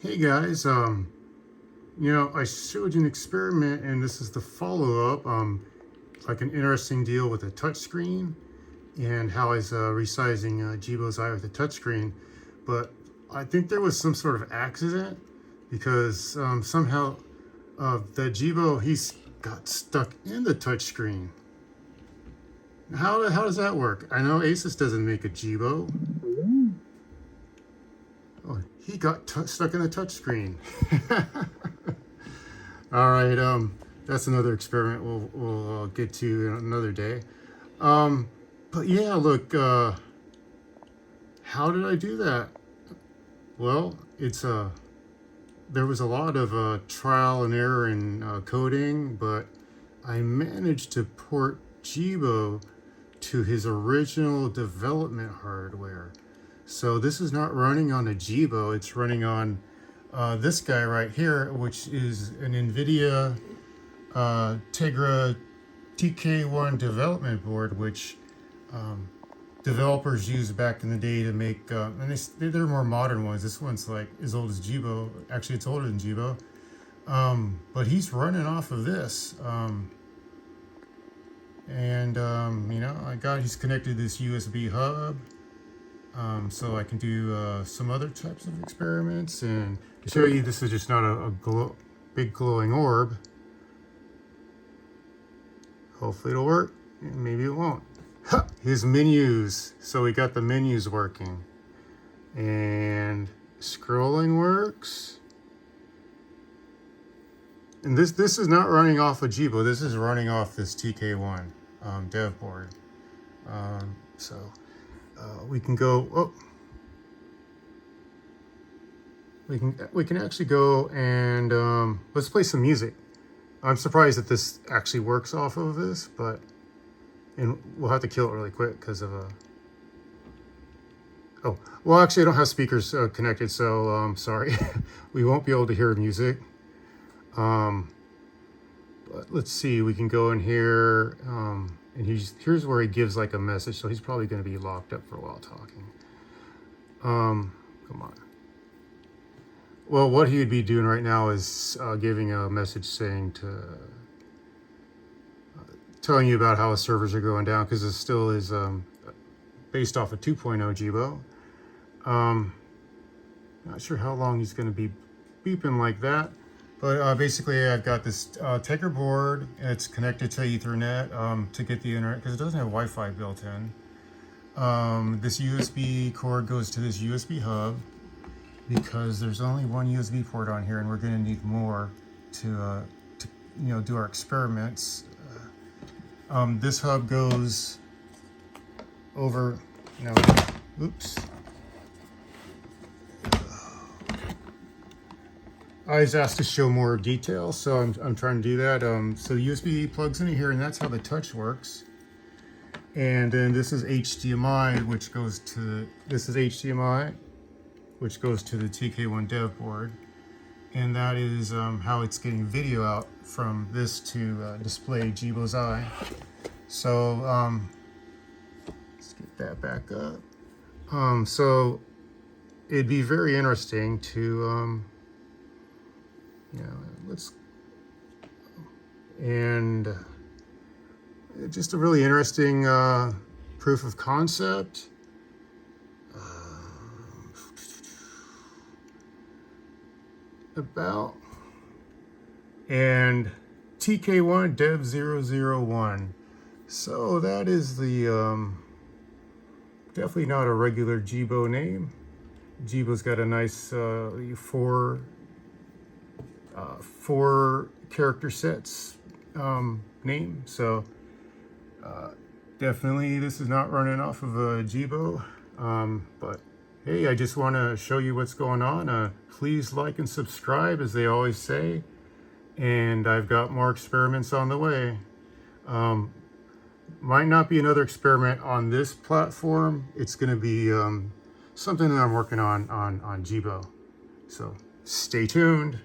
Hey guys, I showed you an experiment and this is the follow-up, like an interesting deal with a touchscreen and how I was resizing Jibo's eye with a touchscreen. But I think there was some sort of accident because somehow the Jibo, he's got stuck in the touchscreen. How does that work? I know Asus doesn't make a Jibo. Oh, he got stuck in the touchscreen. All right, that's another experiment we'll get to another day. But yeah, look, how did I do that? Well, there was a lot of trial and error in coding, but I managed to port Jibo to his original development hardware. So this is not running on a Jibo, it's running on this guy right here, which is an Nvidia TK1 development board, which developers used back in the day to make, and they're more modern ones. This one's like as old as Jibo. Actually, it's older than Jibo. But he's running off of this. He's connected to this USB hub. So I can do some other types of experiments, and to show you this is just not a big glowing orb. Hopefully it'll work, and maybe it won't. His menus, so we got the menus working, and scrolling works. And this is not running off a Jibo, this is running off this TK1 dev board. We can go, we can actually go and let's play some music. I'm surprised that this actually works off of this, and we'll have to kill it really quick because of well, actually I don't have speakers connected, so sorry. We won't be able to hear music. But let's see, we can go in here, and here's where he gives like a message, so he's probably going to be locked up for a while talking. Come on. Well, what he would be doing right now is giving a message saying telling you about how his servers are going down, because it still is based off of 2.0 Jibo. Not sure how long he's going to be beeping like that. But basically, I've got this Tegra board. It's connected to Ethernet to get the internet, because it doesn't have Wi-Fi built in. This USB cord goes to this USB hub, because there's only one USB port on here, and we're going to need more to do our experiments. This hub goes over. Oops. I was asked to show more detail, so I'm trying to do that. So the USB plugs in here, and that's how the touch works. And then this is HDMI, which goes to the TK1 dev board. And that is how it's getting video out from this to display Jibo's eye. So let's get that back up. So it'd be very interesting to just a really interesting proof of concept. And TK1 Dev 001. So that is the definitely not a regular Jibo name. Jibo's got a nice four character sets name, so definitely this is not running off of a Jibo. But hey, I just want to show you what's going on. Please like and subscribe, as they always say, and I've got more experiments on the way. Might not be another experiment on this platform. It's going to be something that I'm working on Jibo, so stay tuned.